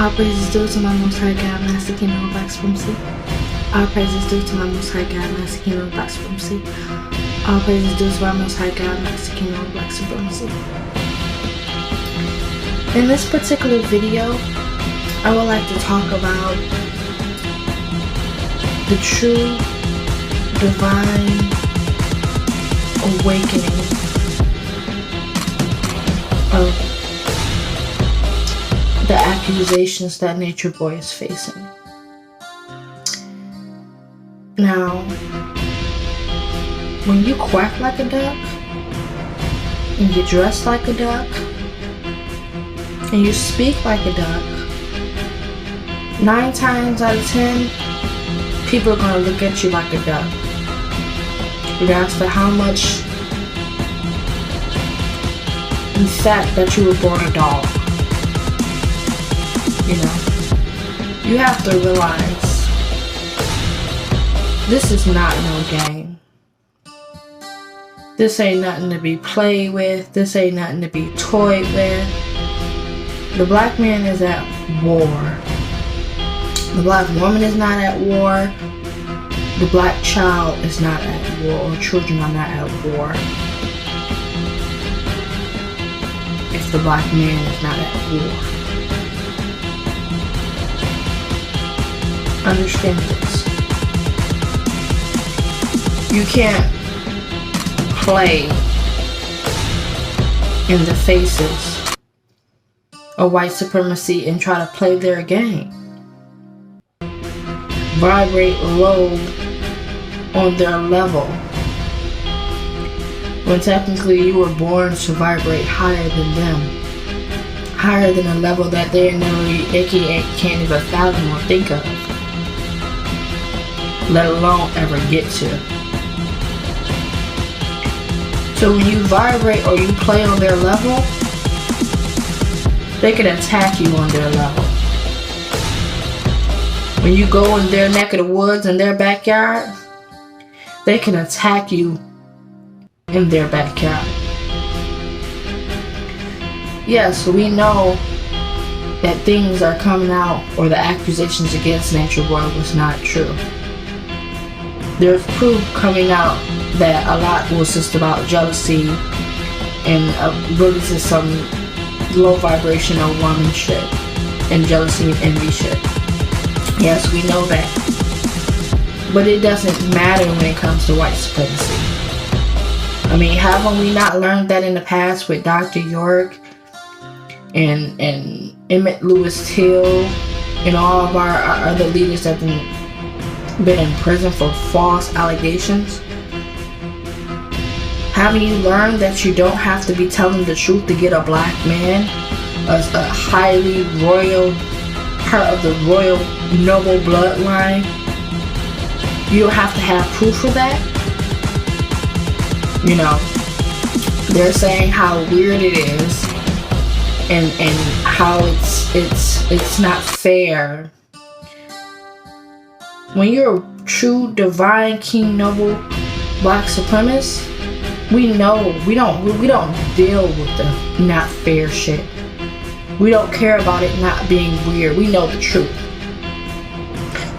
All praise is due to my Most High God, Master King of Black Supremacy. All praise is due to my Most High God, Master King of Black Supremacy. All praise is due to my Most High God, Master King of Black Supremacy. In this particular video, I would like to talk about the true divine awakening of the accusations that Nature Boy is facing. Now, when you quack like a duck, and you dress like a duck, and you speak like a duck, 9 times out of 10, people are going to look at you like a duck. Regardless of how much the fact that you were born a dog. You know, you have to realize this is not no game. This ain't nothing to be played with. This ain't nothing to be toyed with. The black man is at war. The black woman is not at war. The black child is not at war, or children are not at war. If the black man is not at war. Understand this. You can't play in the faces of white supremacy and try to play their game. Vibrate low on their level, when technically you were born to vibrate higher than them, higher than a level that they can't even fathom or think of, let alone ever get to. So when you vibrate or you play on their level, they can attack you on their level. When you go in their neck of the woods in their backyard, they can attack you in their backyard. Yes, we know that things are coming out, or the accusations against Nature Boy was not true. There's proof coming out that a lot was just about jealousy and really just some low vibrational woman shit and jealousy and envy shit. Yes, we know that. But it doesn't matter when it comes to white supremacy. I mean, haven't we not learned that in the past with Dr. York and Emmett Lewis Till and all of our other leaders that have been in prison for false allegations? Haven't you learned that you don't have to be telling the truth to get a black man, a highly royal, part of the royal noble bloodline? You don't have to have proof for that. You know, they're saying how weird it is and how it's not fair. When you're a true divine king noble black supremacist, we know we don't deal with the not fair shit. We don't care about it not being weird. We know the truth.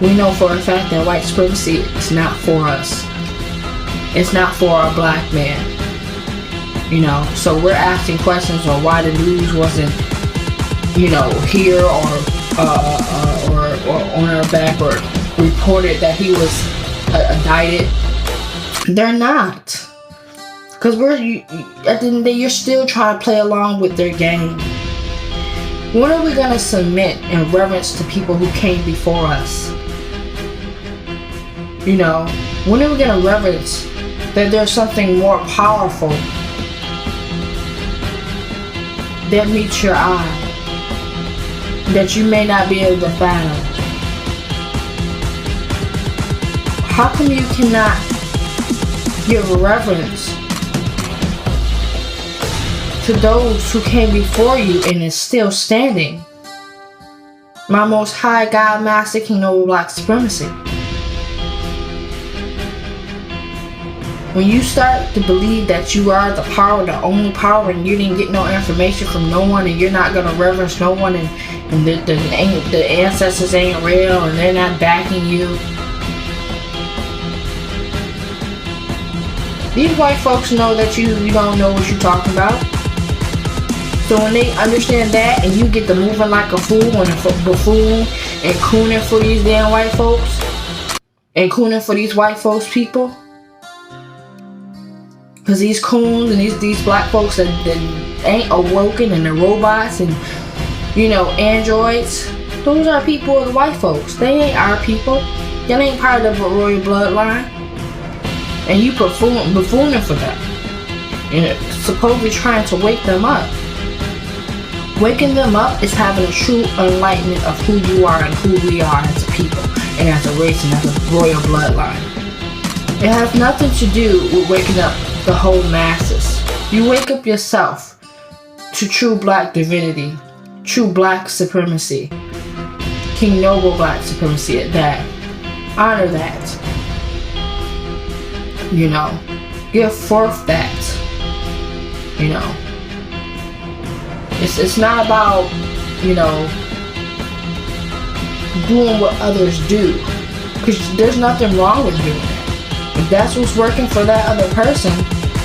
We know for a fact that white supremacy is not for us. It's not for our black man. You know, so we're asking questions on why the news wasn't, you know, here or on our back or reported that he was indicted. They're not. Because at the end of the day, you're still trying to play along with their game. When are we going to submit in reverence to people who came before us? You know, when are we going to reverence that there's something more powerful that meets your eye, that you may not be able to fathom? How come you cannot give reverence to those who came before you and is still standing? My Most High God, Master King of Black Supremacy. When you start to believe that you are the power, the only power, and you didn't get no information from no one, and you're not gonna reverence no one, and the ancestors ain't real, and they're not backing you. These white folks know that you don't know what you're talking about. So when they understand that, and you get to moving like a fool and a buffoon and cooning for these damn white folks, and cooning for these white folks people, because these coons and these black folks that ain't awoken, and the robots and, you know, androids, those are people of the white folks. They ain't our people. They ain't part of the royal bloodline. And you buffooning for them. And supposedly trying to wake them up. Waking them up is having a true enlightenment of who you are and who we are as a people, and as a race, and as a royal bloodline. It has nothing to do with waking up the whole masses. You wake up yourself to true black divinity, true black supremacy, King Noble Black Supremacy at that. Honor that. You know, give forth that. You know, it's not about, you know, doing what others do, because there's nothing wrong with doing that. If that's what's working for that other person,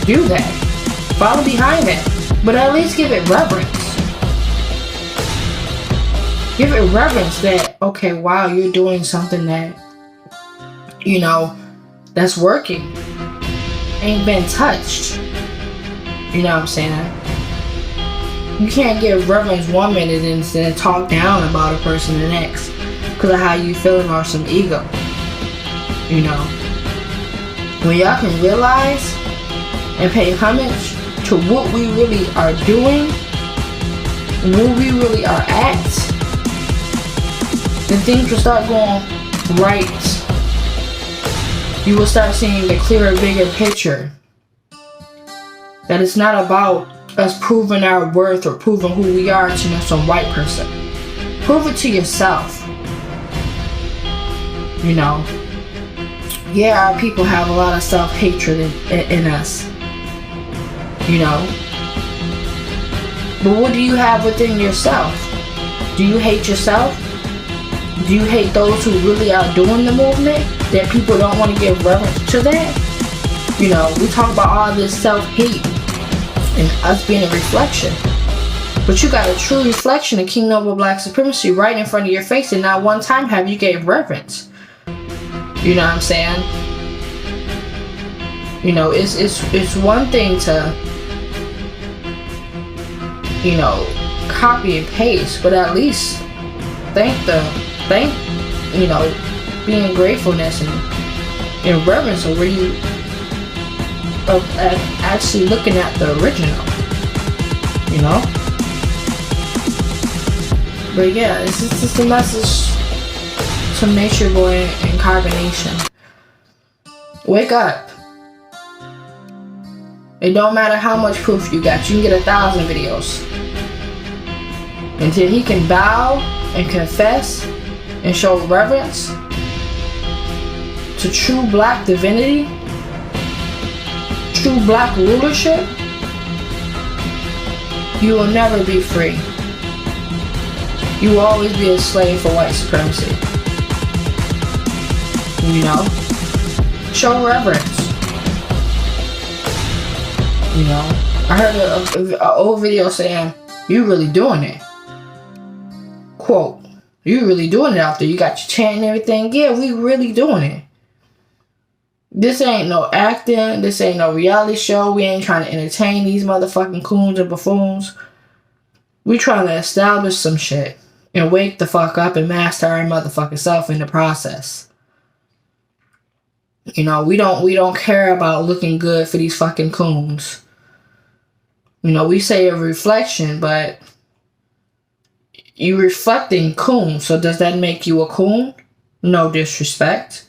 do that. Follow behind that. But at least give it reverence. Give it reverence that, okay, wow, you're doing something that, you know, that's working. Ain't been touched. You know what I'm saying? You can't give reverence 1 minute and then talk down about a person the next because of how you feeling or some ego. You know? When y'all can realize and pay homage to what we really are doing, where we really are at, then things will start going right. You will start seeing the clearer, bigger picture. That it's not about us proving our worth or proving who we are to some white person. Prove it to yourself. You know, yeah, our people have a lot of self-hatred in us. You know, but what do you have within yourself? Do you hate yourself? Do you hate those who really are doing the movement? That people don't want to give reverence to that? You know, we talk about all this self-hate and us being a reflection. But you got a true reflection of King Noble Black Supremacy right in front of your face, and not one time have you gave reverence. You know what I'm saying? You know, it's one thing to, you know, copy and paste, but at least you know, be in gratefulness and reverence of where you of actually looking at the original, you know. But yeah, it's just a message to Nature Boy and Carbonation. Wake up. It don't matter how much proof you got. You can get 1,000 videos. Until he can bow and confess and show reverence to true black divinity, true black rulership, you will never be free. You will always be a slave for white supremacy. You know? Show reverence. You know? I heard an old video saying, you really doing it. Quote, you really doing it out there. You got your chant and everything. Yeah, we really doing it. This ain't no acting. This ain't no reality show. We ain't trying to entertain these motherfucking coons and buffoons. We trying to establish some shit and wake the fuck up and master our motherfucking self in the process. You know, we don't care about looking good for these fucking coons. You know, we say a reflection, but you reflecting coon, so does that make you a coon? No disrespect.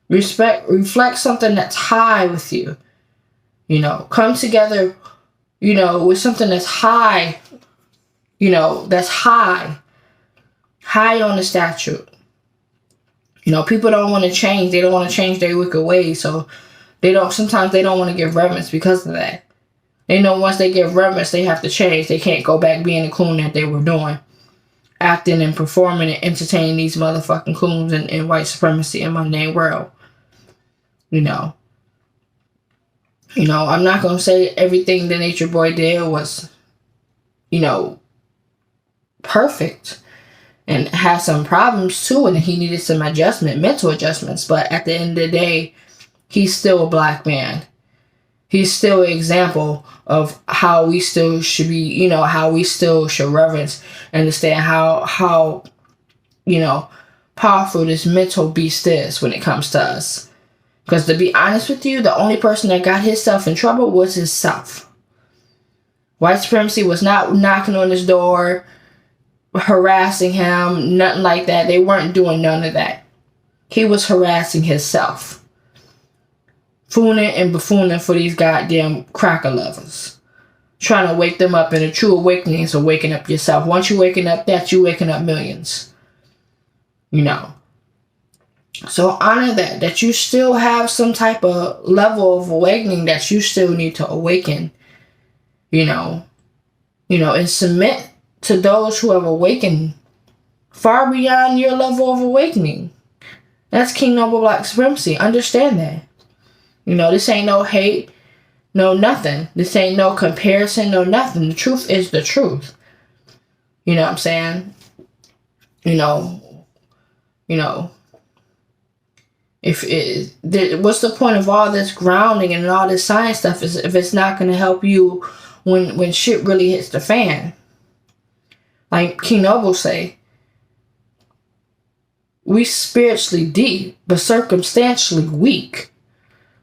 Reflect something that's high with you. You know, come together, you know, with something that's high, you know, that's high on the statute. You know, people don't want to change. They don't want to change their wicked ways, so Sometimes they don't want to give reverence because of that. They know once they give reverence, they have to change. They can't go back being the coon that they were doing. Acting and performing and entertaining these motherfucking coons in white supremacy and mundane world. You know, I'm not going to say everything the Nature Boy did was, perfect. And had some problems too, and he needed some mental adjustments. But at the end of the day, he's still a black man. He's still an example of how we still should be, how we still should reverence, understand how powerful this mental beast is when it comes to us. Because to be honest with you, the only person that got himself in trouble was himself. White supremacy was not knocking on his door, harassing him, nothing like that. They weren't doing none of that. He was harassing himself. Fooling and buffooning for these goddamn cracker lovers. Trying to wake them up, and a true awakening is waking up yourself. Once you waking up that, you waking up millions. So honor that you still have some type of level of awakening that you still need to awaken. And submit to those who have awakened far beyond your level of awakening. That's King Noble Black Supremacy. Understand that. This ain't no hate, no nothing. This ain't no comparison, no nothing. The truth is the truth. You know what I'm saying? What's the point of all this grounding and all this science stuff if it's not going to help you when shit really hits the fan? Like King Noble say, we spiritually deep, but circumstantially weak.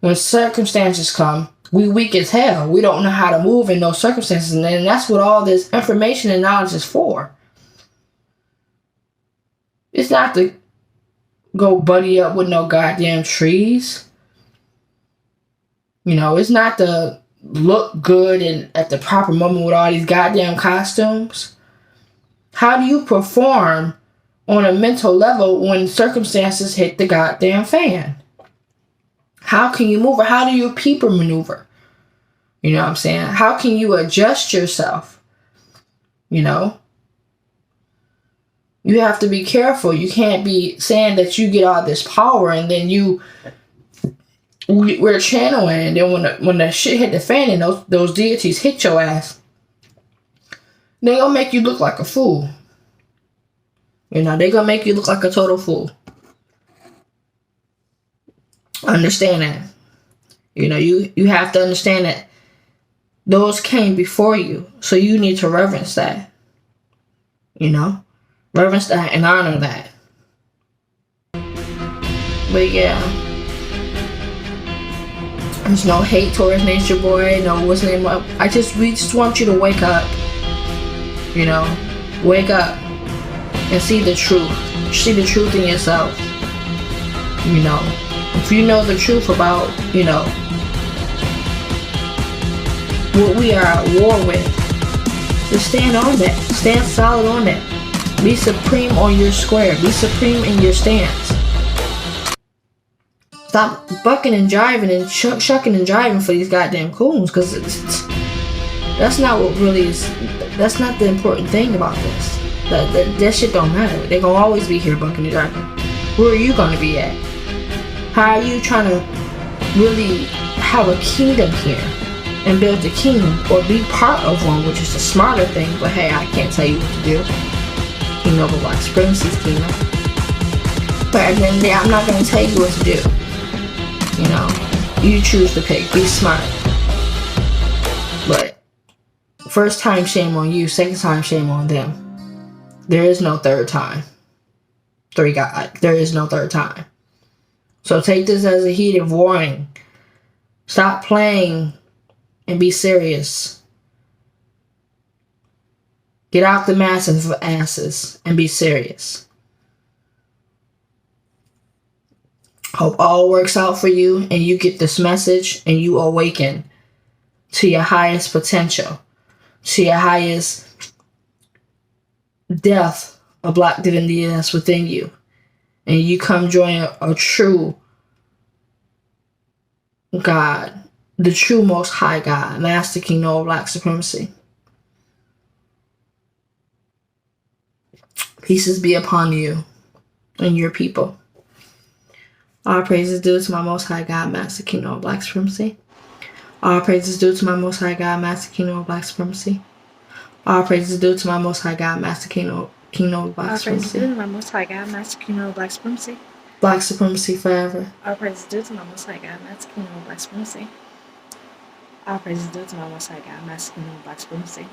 When circumstances come, we weak as hell. We don't know how to move in those circumstances. And that's what all this information and knowledge is for. It's not to go buddy up with no goddamn trees. It's not to look good and at the proper moment with all these goddamn costumes. How do you perform on a mental level when circumstances hit the goddamn fan? How can you move, or how do you people maneuver? You know what I'm saying? How can you adjust yourself? You have to be careful. You can't be saying that you get all this power and then we're channeling, and then when the shit hit the fan and those deities hit your ass, they're gonna make you look like a fool. They're gonna make you look like a total fool. Understand that. You have to understand that those came before you. So you need to reverence that. Reverence that and honor that. But yeah. There's no hate towards Nature Boy. No, what's the name? We just want you to wake up. Wake up and see the truth. See the truth in yourself. If you know the truth about, what we are at war with, just stand on that. Stand solid on that. Be supreme on your square. Be supreme in your stance. Stop bucking and jiving and shucking and jiving for these goddamn coons, because that's not what really is. That's not the important thing about this. That shit don't matter. They're gonna always be here bucking and jiving. Where are you gonna be at? How are you trying to really have a kingdom here and build a kingdom, or be part of one, which is a smarter thing? But hey, I can't tell you what to do. King Noble Black Supremacy's kingdom. But at the end of the day, I'm not going to tell you what to do. You choose to pick. Be smart. But first time, shame on you. Second time, shame on them. There is no third time. There is no third time. So take this as a heated warning. Stop playing and be serious. Get out the massive asses and be serious. Hope all works out for you and you get this message and you awaken to your highest potential, to your highest depth of black divinity that's within you. And you come join a true God, the true Most High God, Master King Noble Black Supremacy. Peace be upon you and your people. All praises due to my Most High God, Master King Noble Black Supremacy. All praises due to my Most High God, Master King Noble Black Supremacy. All praises due to my Most High God, Master King Noble Black Supremacy. All praises due to my Most High God, Master King Noble Black Supremacy. Black Supremacy forever. All praises due to my Most High God, Master King Noble Black Supremacy. All praises due to my Most High God, Master King Noble Black Supremacy.